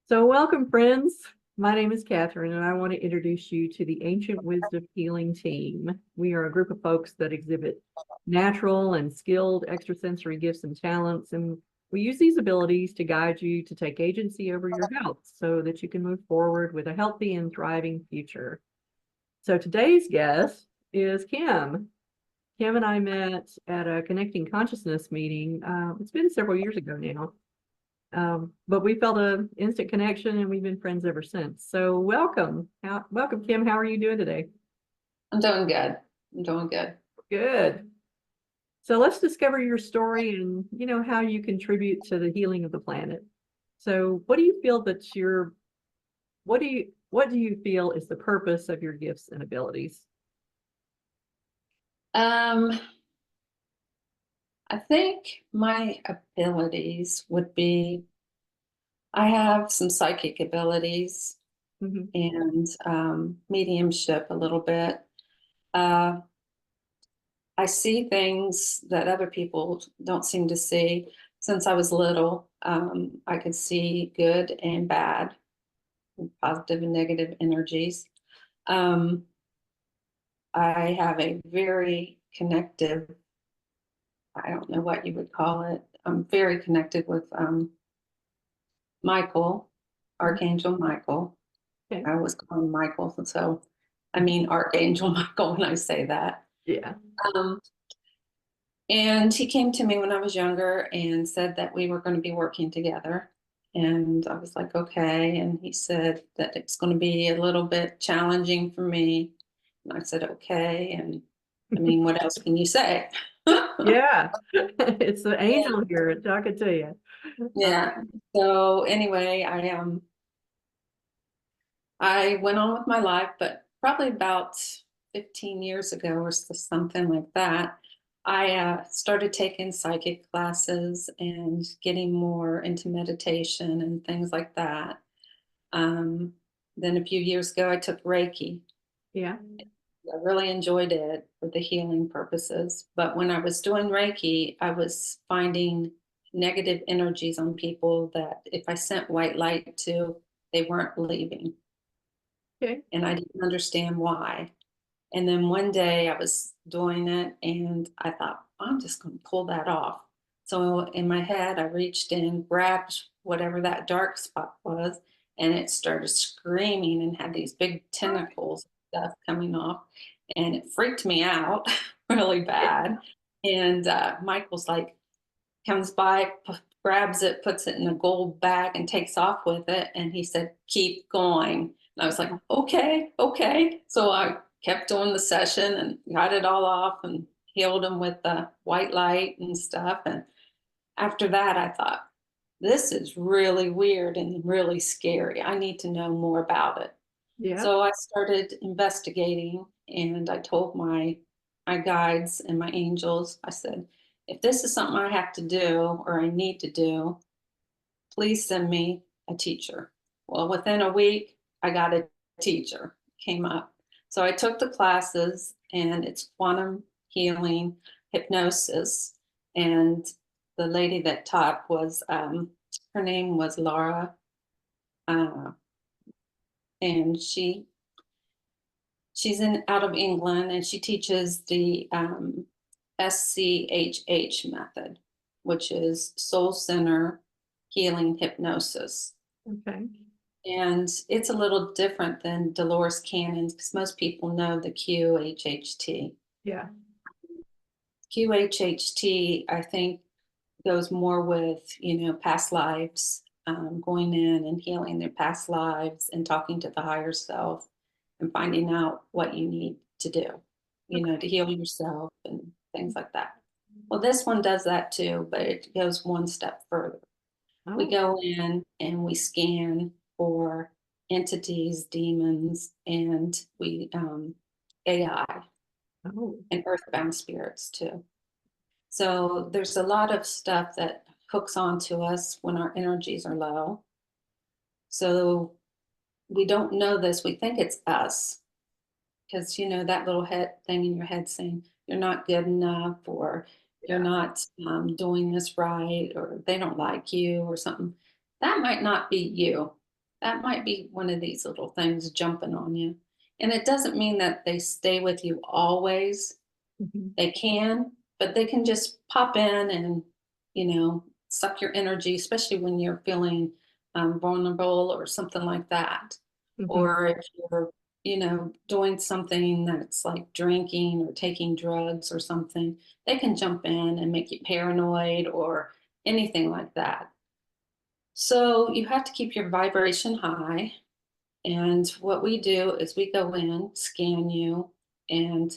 So welcome, friends. My name is Catherine, and I want to introduce you to the Ancient Wisdom Healing Team. We are a group of folks that exhibit natural and skilled extrasensory gifts and talents, and we use these abilities to guide you to take agency over your health so that you can move forward with a healthy and thriving future. So today's guest is Kim. Kim and I met at a Connecting Consciousness meeting. It's been several years ago now. But we felt an instant connection and we've been friends ever since. So welcome. Welcome, Kim. How are you doing today? I'm doing good. I'm doing good. Good. So let's discover your story and how you contribute to the healing of the planet. So what do you feel what do you feel is the purpose of your gifts and abilities? Um, I think my abilities would be I have some psychic abilities Mhm. and mediumship a little bit. Uh, I see things that other people don't seem to see. Since I was little, I could see good and bad, positive and negative energies. Um, I have a very connective, I don't know what you would call it. I'm very connected with Michael, Mhm. Archangel Michael. Okay. I always call him Michael, so I mean Archangel Michael when I say that. Yeah. Um, and he came to me when I was younger and said that we were going to be working together. And I was like, okay. And he said that it's going to be a little bit challenging for me. And I said, okay. And I mean, what else can you say? Yeah. It's the angel here talking to you. Yeah. So anyway, I went on with my life, but probably about 15 years ago or something like that, I started taking psychic classes and getting more into meditation and things like that. Um, then a few years ago, I took Reiki. Yeah. I really enjoyed it for the healing purposes. But when I was doing Reiki, I was finding negative energies on people that if I sent white light to, they weren't leaving. Okay. And I didn't understand why. And then one day I was doing it and I thought, I'm just going to pull that off. So in my head, I reached in, grabbed whatever that dark spot was, and it started screaming and had these big tentacles stuff coming off. And it freaked me out really bad. And Michael's like, comes by, grabs it, puts it in a gold bag, and takes off with it. And he said, keep going. And I was like, okay, okay. So I kept doing the session and got it all off and healed him with the white light and stuff. And after that, I thought, this is really weird and really scary. I need to know more about it. Yeah. So I started investigating and I told my guides and my angels, I said, if this is something I have to do or I need to do, please send me a teacher. Well, within a week, I got a teacher, came up. So I took the classes and it's quantum healing, hypnosis. And the lady that taught was, her name was Laura. Uh, and she's in out of England and she teaches the SCHH method, which is soul center healing hypnosis. Okay. And it's a little different than Dolores Cannon's because most people know the QHHT. Yeah. QHHT, I think, goes more with, past lives, going in and healing their past lives and talking to the higher self and finding out what you need to do, to heal yourself and things like that. Well, this one does that too, but it goes one step further. We Oh. go in and we scan for entities, demons, and we AI Oh. and earthbound spirits too. So there's a lot of stuff that hooks onto us when our energies are low. So we don't know this. We think it's us because that little head thing in your head saying you're not good enough or you're Yeah. not doing this right or they don't like you or something. That might not be you. that might be one of these little things jumping on you. And it doesn't mean that they stay with you always. Mhm. They can, but they can just pop in and, suck your energy, especially when you're feeling vulnerable or something like that. Mhm. Or if you're, doing something that's like drinking or taking drugs or something, they can jump in and make you paranoid or anything like that. So you have to keep your vibration high. And what we do is we go in, scan you, and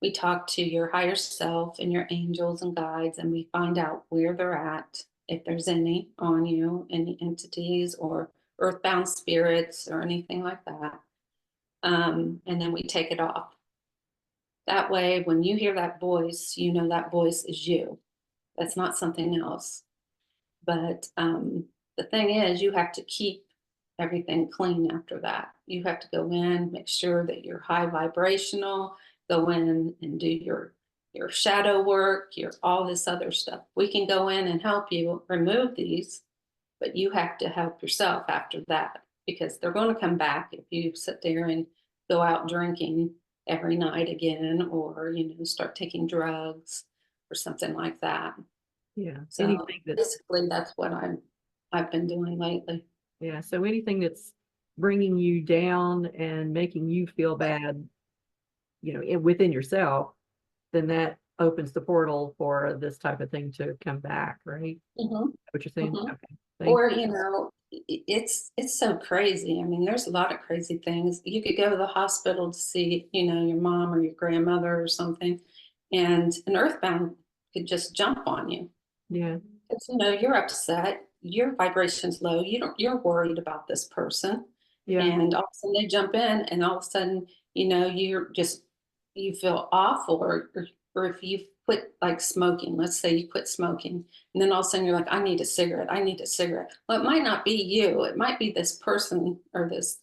we talk to your higher self and your angels and guides, and we find out where they're at, if there's any on you, any entities or earthbound spirits or anything like that. And then we take it off. That way, when you hear that voice, you know that voice is you. That's not something else. But the thing is, you have to keep everything clean after that. You have to go in, make sure that you're high vibrational, go in and do your shadow work, your all this other stuff. We can go in and help you remove these, but you have to help yourself after that because they're going to come back if you sit there and go out drinking every night again or start taking drugs or something like that. Yeah. So basically, that's what I've been doing lately. Yeah. So anything that's bringing you down and making you feel bad, within yourself, then that opens the portal for this type of thing to come back, right? Hmm. What you're saying? Hmm. Okay. Thank Or you. it's so crazy. I mean, there's a lot of crazy things. You could go to the hospital to see your mom or your grandmother or something, and an earthbound could just jump on you. Yeah. 'Cause, you're upset, your vibration's low, you're worried about this person, Yeah. and all of a sudden they jump in, and all of a sudden, you feel awful, or if you quit like smoking, let's say you quit smoking, and then all of a sudden you're like, I need a cigarette, I need a cigarette. Well, it might not be you, it might be this person or this,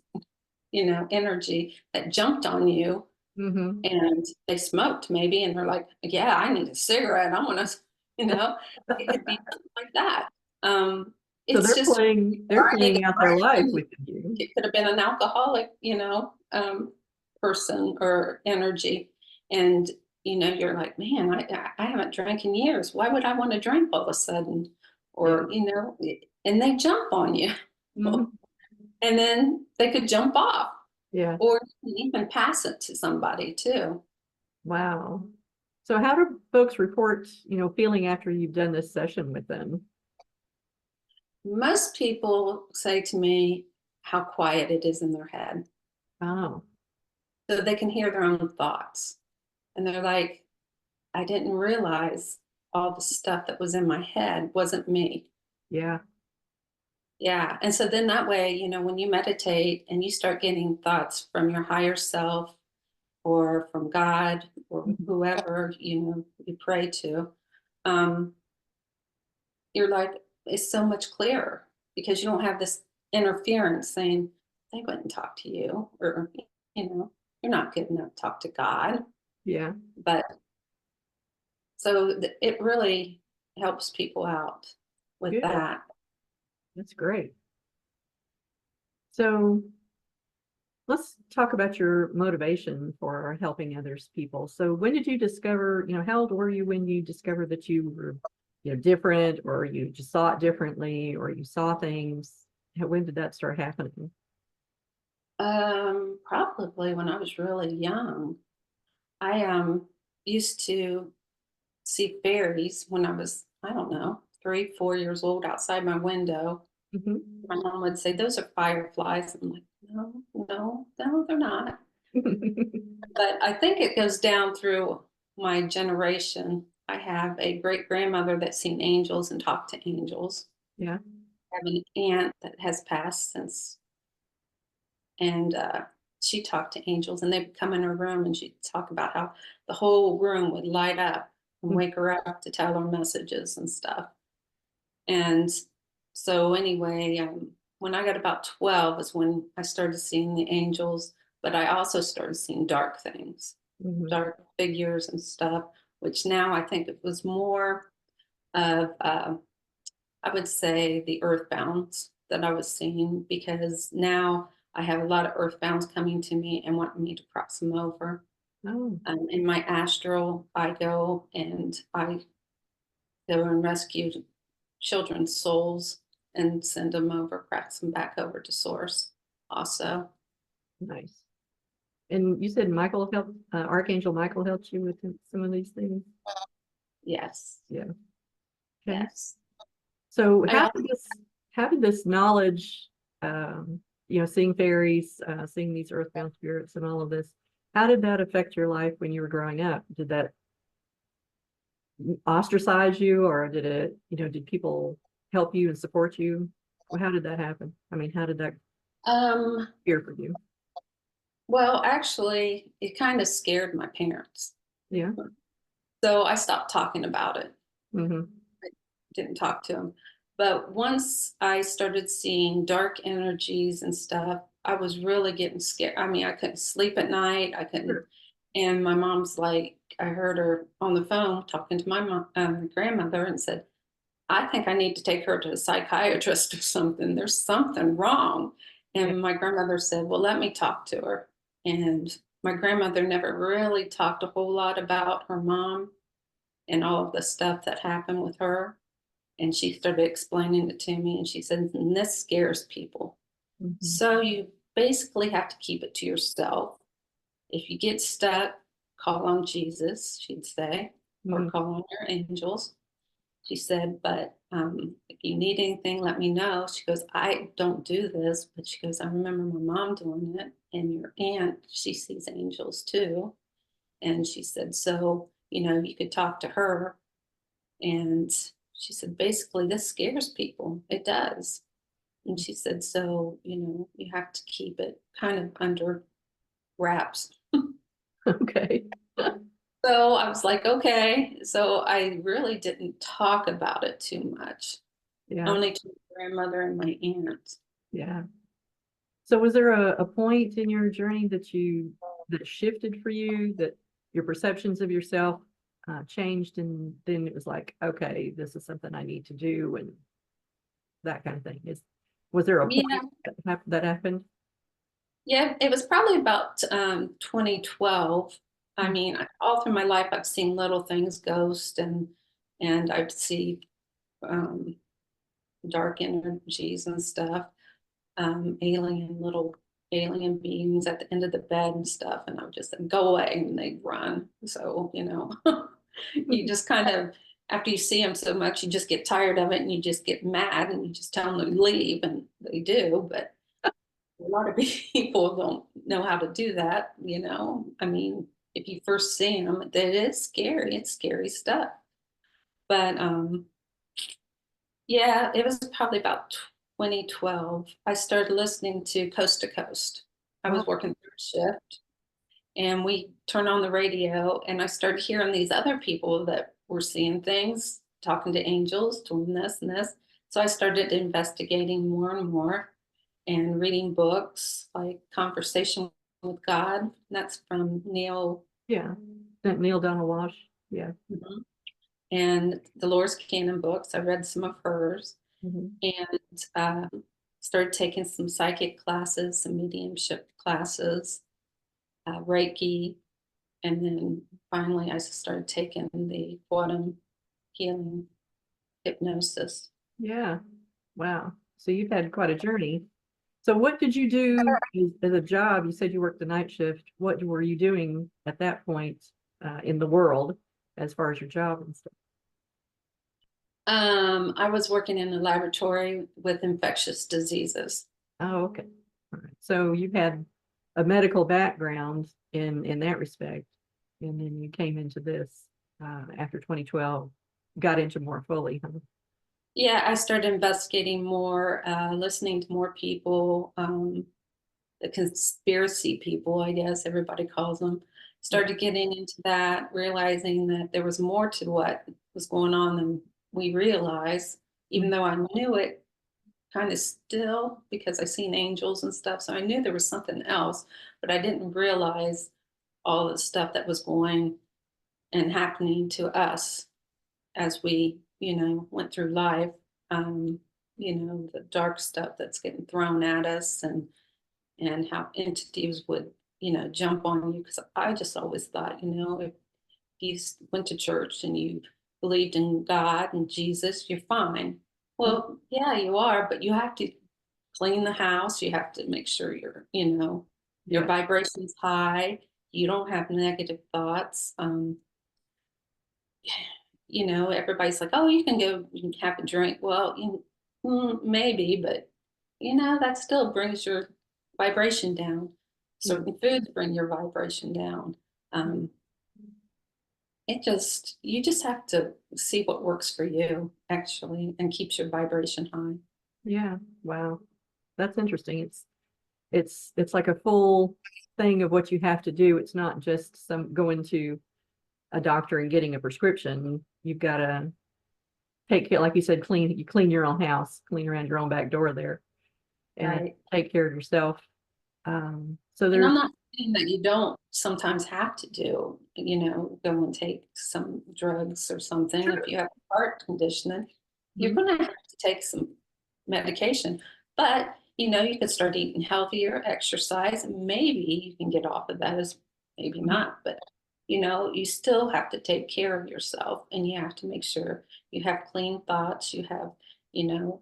energy that jumped on you Hmm. and they smoked maybe, and they're like, "Yeah, I need a cigarette. I want to," you know. It could be something like that. Um, So it's they're just, playing they're or I need a playing out their break, life and with you. it could have been an alcoholic, person or energy, and you're like, "Man, I haven't drank in years. Why would I want to drink all of a sudden?" Yeah. Or and they jump on you, Mhm. and then they could jump off, Yeah. or you can even pass it to somebody too. Wow. So how do folks report, feeling after you've done this session with them? Most people say to me how quiet it is in their head, Oh, so they can hear their own thoughts. And they're like, I didn't realize all the stuff that was in my head wasn't me. yeah. Yeah. And so then that way, when you meditate and you start getting thoughts from your higher self or from God or Mhm. whoever, you pray to, um, you're like, it's so much clearer because you don't have this interference saying, they wouldn't talk to you, or, you're not good enough to talk to God. Yeah. But so it really helps people out with Good. that. That's great. So let's talk about your motivation for helping others people. So when did you discover, how old were you when you discovered that you were, different, or you just saw it differently, or you saw things? When did that start happening? Probably when I was really young. I used to see fairies when I was, I don't know, 3, 4 years old outside my window. Mhm. My mom would say, "Those are fireflies." I'm like, "No, no, no, they're not." But I think it goes down through my generation. I have a great grandmother that's seen angels and talked to angels. Yeah. I have an aunt that has passed since, and she talked to angels, and they would come in her room and she'd talk about how the whole room would light up and Mm. wake her up to tell her messages and stuff. And so anyway, when I got about 12 is when I started seeing the angels, but I also started seeing dark things, Mhm. dark figures and stuff, which now I think it was more of, I would say, the earthbound. that I was seeing, because now I have a lot of earthbounds coming to me and wanting me to cross them over. Oh, In my astral, I go and I go and rescue children's souls and send them over, cross them back over to source also. nice. And you said Michael helped, Archangel Michael helped you with some of these things? Yes. Yeah. Okay. Yes. So I how did this knowledge, seeing fairies, seeing these earthbound spirits and all of this, how did that affect your life when you were growing up? Did that ostracize you, or did it, did people help you and support you? Well, how did that happen? I mean, how did that um appear for you? well, actually, it kind of scared my parents. Yeah. So I stopped talking about it. Mm-hmm. Didn't talk to them. But once I started seeing dark energies and stuff, I was really getting scared. I mean, I couldn't sleep at night. I couldn't. Sure. And my mom's like, I heard her on the phone talking to my mom, my grandmother, and said, I think I need to take her to a psychiatrist or something. There's something wrong. Yeah. And my grandmother said, well, let me talk to her. And my grandmother never really talked a whole lot about her mom and all of the stuff that happened with her. And she started explaining it to me, and she said, and this scares people. Mm-hmm. So you basically have to keep it to yourself. If you get stuck, call on Jesus, she'd say, or Mm-hmm. call on your angels. She said, but if you need anything, let me know. She goes, I don't do this, but she goes, I remember my mom doing it, and your aunt, she sees angels too. And she said, so, you could talk to her. And she said, basically, this scares people. It does. And she said, so, you have to keep it kind of under wraps. Okay. So I was like, okay. So I really didn't talk about it too much, Yeah. only to my grandmother and my aunt. Yeah. So was there a point in your journey that shifted for you, that your perceptions of yourself changed, and then it was like, okay, this is something I need to do, and that kind of thing? Was there a Yeah, point that happened? yeah, it was probably about 2012. I Mm. mean, all through my life, I've seen little things, ghosts, and I'd see um, dark energies and stuff, little alien beings at the end of the bed and stuff. And I would just say, go away, and they'd run. So, you just kind of, after you see them so much, you just get tired of it, and you just get mad, and you just tell them to leave, and they do. But a lot of people don't know how to do that. I mean, if you first see them, it is scary. It's scary stuff. But yeah, it was probably about 2012. I started listening to Coast to Coast. I Oh, was working third shift, and we turned on the radio, and I started hearing these other people that were seeing things, talking to angels, doing this and this. So I started investigating more and more and reading books like Conversation with God. That's from Neil. yeah. That Neil Donald Walsh. Yeah. Mhm. And Dolores Cannon books. I read some of hers, Mhm. and started taking some psychic classes, some mediumship classes, Reiki, and then finally I started taking the quantum healing hypnosis. Yeah. Wow. So you've had quite a journey. So what did you do as a job? You said you worked the night shift. What were you doing at that point in the world as far as your job and stuff? I was working in a laboratory with infectious diseases. Oh, okay. All right. So you've had a medical background in that respect, and then you came into this after 2012, got into more fully, huh? Yeah, I started investigating more, listening to more people, the conspiracy people, I guess everybody calls them. Started getting into that, realizing that there was more to what was going on than we realized, even Mhm. though I knew it kind of still because I seen angels and stuff. So I knew there was something else, but I didn't realize all the stuff that was going and happening to us as we, went through life. Um, the dark stuff that's getting thrown at us, and how entities would, jump on you. Because I just always thought, if you went to church and you believed in God and Jesus, you're fine. Well, yeah, you are, but you have to clean the house. You have to make sure your Yeah, vibration's high. You don't have negative thoughts. Everybody's like, oh, you can have a drink. Well, maybe, but that still brings your vibration down. yeah, Certain foods bring your vibration down. Um, you just have to see what works for you actually and keeps your vibration high. yeah. Wow. That's interesting. It's like a full thing of what you have to do. It's not just some going to a doctor and getting a prescription. You've got to take care, like you said, you clean your own house, clean around your own back door there, and Right. take care of yourself. So And there's, I'm not saying that you don't sometimes have to go and take some drugs or something. If sure. you have heart conditioning, you're Mhm. going to have to take some medication. But, you could start eating healthier, exercise, and maybe you can get off of that as maybe Mhm. not. But, you still have to take care of yourself and you have to make sure you have clean thoughts. You have, you know,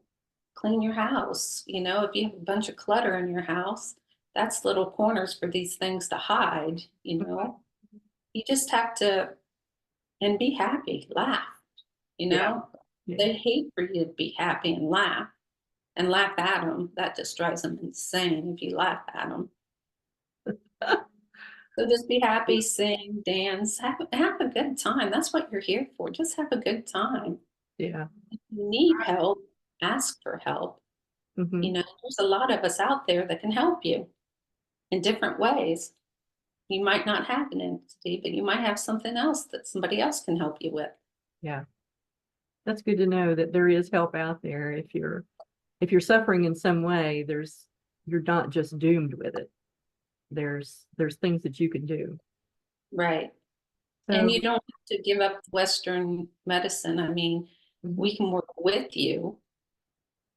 clean your house. If you have a bunch of clutter in your house, that's little corners for these things to hide. You just have to, and be happy, laugh, you Yeah, know. yeah. They hate for you to be happy and laugh at them. That just drives them insane if you laugh at them. So just be happy, sing, dance, have a good time. That's what you're here for. Just have a good time. Yeah. If you need help, ask for help. Hmm. There's a lot of us out there that can help you in different ways. You might not have an entity, but you might have something else that somebody else can help you with. Yeah. That's good to know that there is help out there. If you're suffering in some way, you're not just doomed with it. There's things that you can do. Right. And you So, don't have to give up Western medicine. I mean, mhm, we can work with you,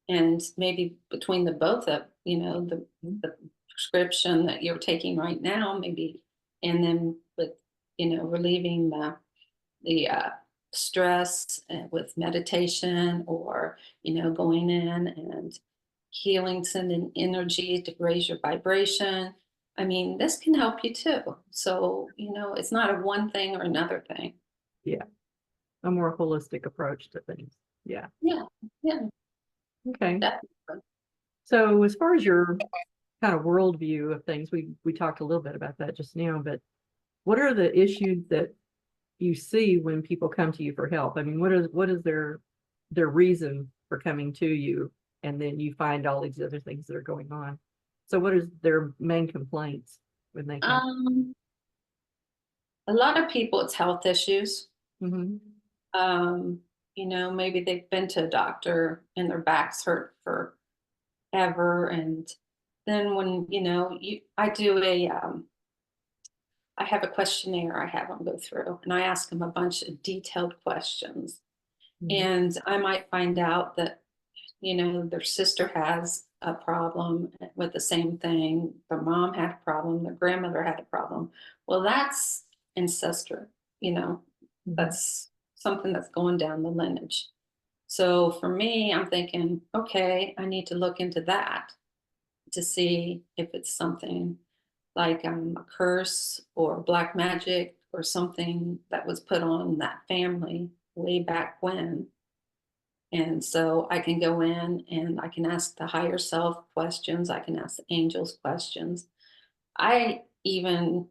and maybe between the both of, the prescription that you're taking right now, maybe, and then with, relieving the stress with meditation, or going in and healing, sending energy to raise your vibration. I mean, this can help you too. So it's not a one thing or another thing. yeah, a more holistic approach to things. Yeah. Yeah, yeah, Okay. definitely. So as far as your kind of worldview of things, we talked a little bit about that just now, but what are the issues that you see when people come to you for help? I mean, what is their reason for coming to you? And then you find all these other things that are going on. So what is their main complaints when they come? um a lot of people, it's health issues. Hmm. um Maybe they've been to a doctor and their backs hurt forever, and then when I do I have a questionnaire I have them go through, and I ask them a bunch of detailed questions. Hmm. And I might find out that, their sister has a problem with the same thing. Their mom had a problem. Their grandmother had a problem. Well, that's ancestral, you know, Hmm. that's something that's going down the lineage. So for me, I'm thinking, okay, I need to look into that to see if it's something like a curse or black magic or something that was put on that family way back when. And so I can go in and I can ask the higher self questions. I can ask the angels questions. I even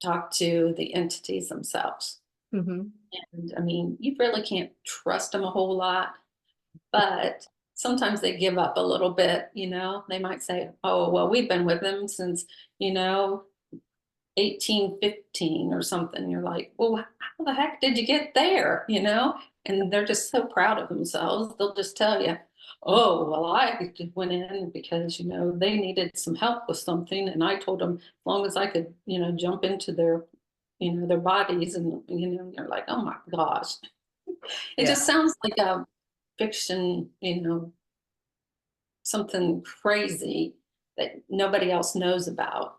talk to the entities themselves. Hmm. And I mean, you really can't trust them a whole lot, but sometimes they give up a little bit. They might say, oh, well, we've been with them since, you know, 1815 or something. You're like, well, how the heck did you get there? And they're just so proud of themselves. They'll just tell you, oh, well, I went in because, they needed some help with something. And I told them, as long as I could, jump into their bodies, and, they're like, oh my gosh. It Yeah. just sounds like a fiction, something crazy that nobody else knows about.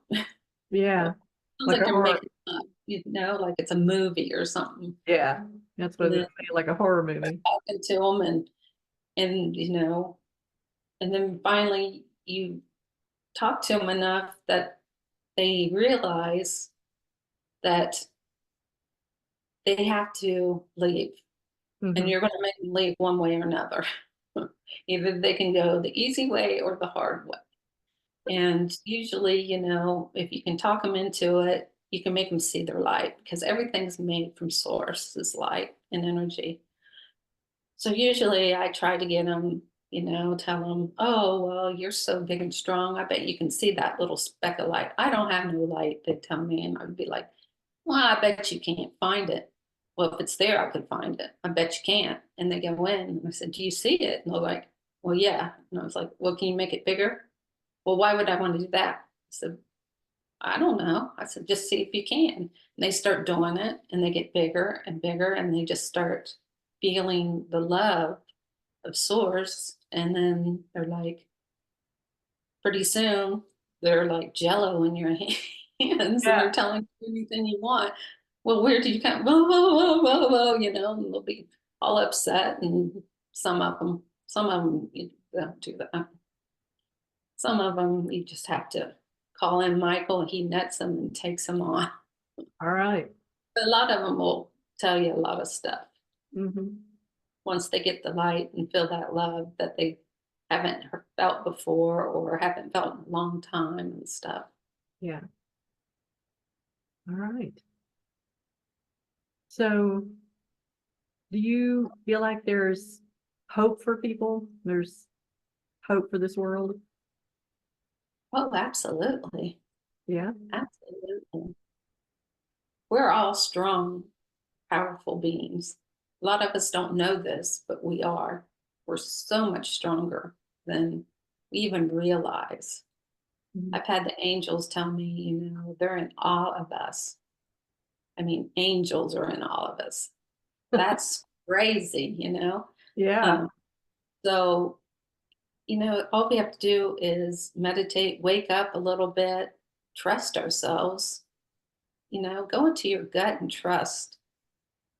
Yeah, Sounds like like a they're horror. making up, you know, like it's a movie or something. Yeah, that's what I And was then gonna say, like a horror movie. talking to them and you know, and then finally you talk to them enough that they realize that they have to leave, and Hmm. you're going to make them leave one way or another. Either they can go the easy way or the hard way. And usually, you know, if you can talk them into it, you can make them see their light because everything's made from source is light and energy. So usually I try to get them, you know, tell them, oh, well, you're so big and strong. I bet you can see that little speck of light. I don't have no light, they tell me. And I'd be like, well, I bet you can't find it. Well, if it's there, I could find it. I bet you can't. And they go in. And I said, do you see it? And they're like, well, yeah. And I was like, well, can you make it bigger? Well, why would I want to do that? I said, I don't know. I said, just see if you can. And they start doing it and they get bigger and bigger and they just start feeling the love of source. And then they're like, pretty soon, they're like jello in your hands and Yeah. they're telling you anything you want. Well, where do you come? Whoa, whoa, whoa, whoa, whoa, you know, and they'll be all upset. And some of them, you don't do that. Some of them, you just have to call in Michael, he nets them and takes them on. All right. But a lot of them will tell you a lot of stuff Mm-hmm. once they get the light and feel that love that they haven't felt before or haven't felt in a long time and stuff. Yeah. All right. So do you feel like there's hope for people? There's hope for this world? Oh, absolutely. Yeah. Absolutely. We're all strong, powerful beings. A lot of us don't know this, but we are. We're so much stronger than we even realize. Mhm. I've had the angels tell me, you know, they're in awe of us. I mean, angels are in awe of us. That's crazy, you know? Yeah. Um, so, you know, all we have to do is meditate, wake up a little bit, trust ourselves, you know, go into your gut and trust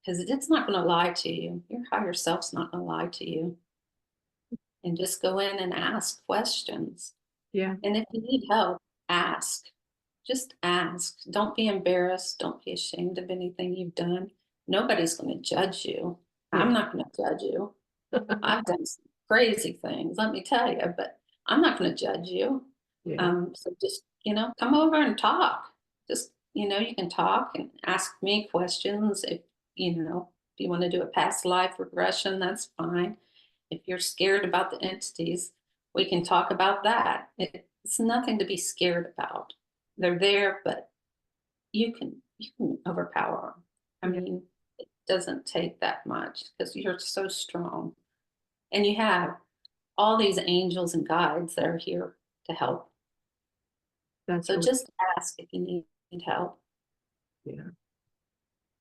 because it's not going to lie to you. Your higher self's not going to lie to you. And just go in and ask questions. Yeah. And if you need help, ask. Just ask. Don't be embarrassed. Don't be ashamed of anything you've done. Nobody's going to judge you. Yeah. I'm not going to judge you. I've done some crazy things, let me tell you, but I'm not going to judge you. Yeah. So just, you know, come over and talk. Just, you know, you can talk and ask me questions. If, you know, if you want to do a past life regression, that's fine. If you're scared about the entities, we can talk about that. It's nothing to be scared about. They're there, but you can overpower them. I Yeah. mean, it doesn't take that much because you're so strong. And you have all these angels and guides that are here to help. That's So really, just ask if you need help. yeah.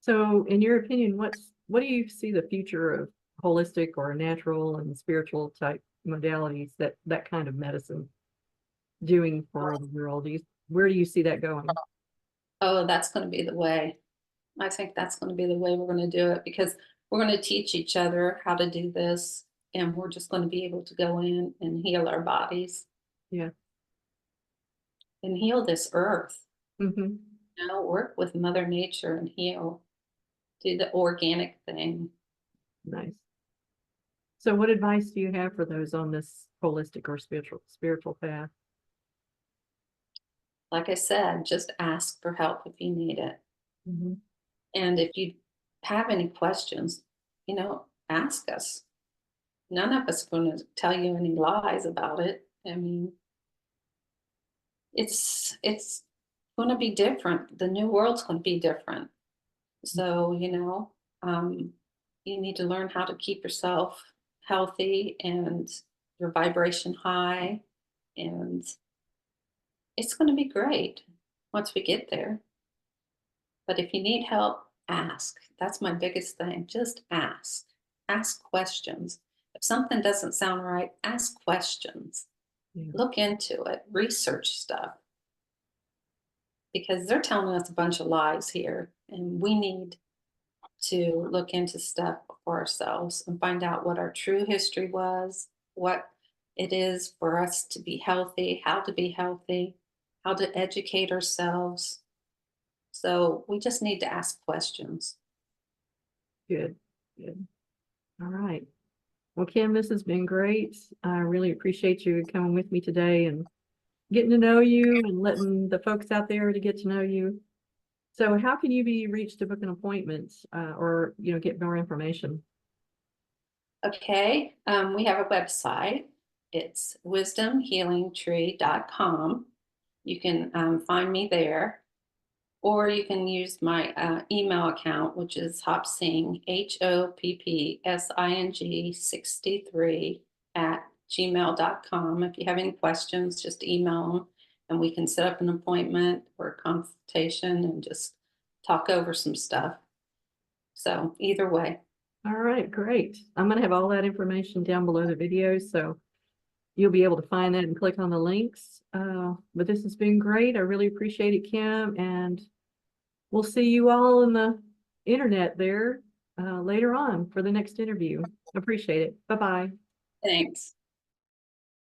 So in your opinion, what do you see the future of holistic or natural and spiritual type modalities, that kind of medicine doing for the world? Where do you see that going? Oh, that's going to be the way. I think that's going to be the way we're going to do it because we're going to teach each other how to do this. And we're just going to be able to go in and heal our bodies Yeah. and heal this earth. Mm-hmm. You know, work with Mother Nature and heal. Do the organic thing. Nice. So what advice do you have for those on this holistic or spiritual path? Like I said, just ask for help if you need it. Mm-hmm. And if you have any questions, you know, ask us. None of us are going to tell you any lies about it. I mean, it's going to be different. The new world's going to be different. So, you know, you need to learn how to keep yourself healthy and your vibration high. And it's going to be great once we get there. But if you need help, ask. That's my biggest thing. Just ask. Ask questions. If something doesn't sound right, ask questions. Yeah. look into it, research stuff, because they're telling us a bunch of lies here, and we need to look into stuff for ourselves and find out what our true history was, what it is for us to be healthy, how to educate ourselves. So we just need to ask questions. Good. Good. All right. Well, Kim, this has been great. I really appreciate you coming with me today and getting to know you and letting the folks out there to get to know you. So how can you be reached to book an appointment or, get more information? Okay, we have a website. It's wisdomhealingtree.com. You can find me there, or you can use my email account, which is Hopsing, HOPPSING 63 at gmail.com. If you have any questions, just email them and we can set up an appointment or a consultation and just talk over some stuff. So either way. All right, great. I'm going to have all that information down below the video, so you'll be able to find that and click on the links. But this has been great. I really appreciate it, Kim, and we'll see you all in the internet there later on for the next interview. Appreciate it. Bye-bye. Thanks.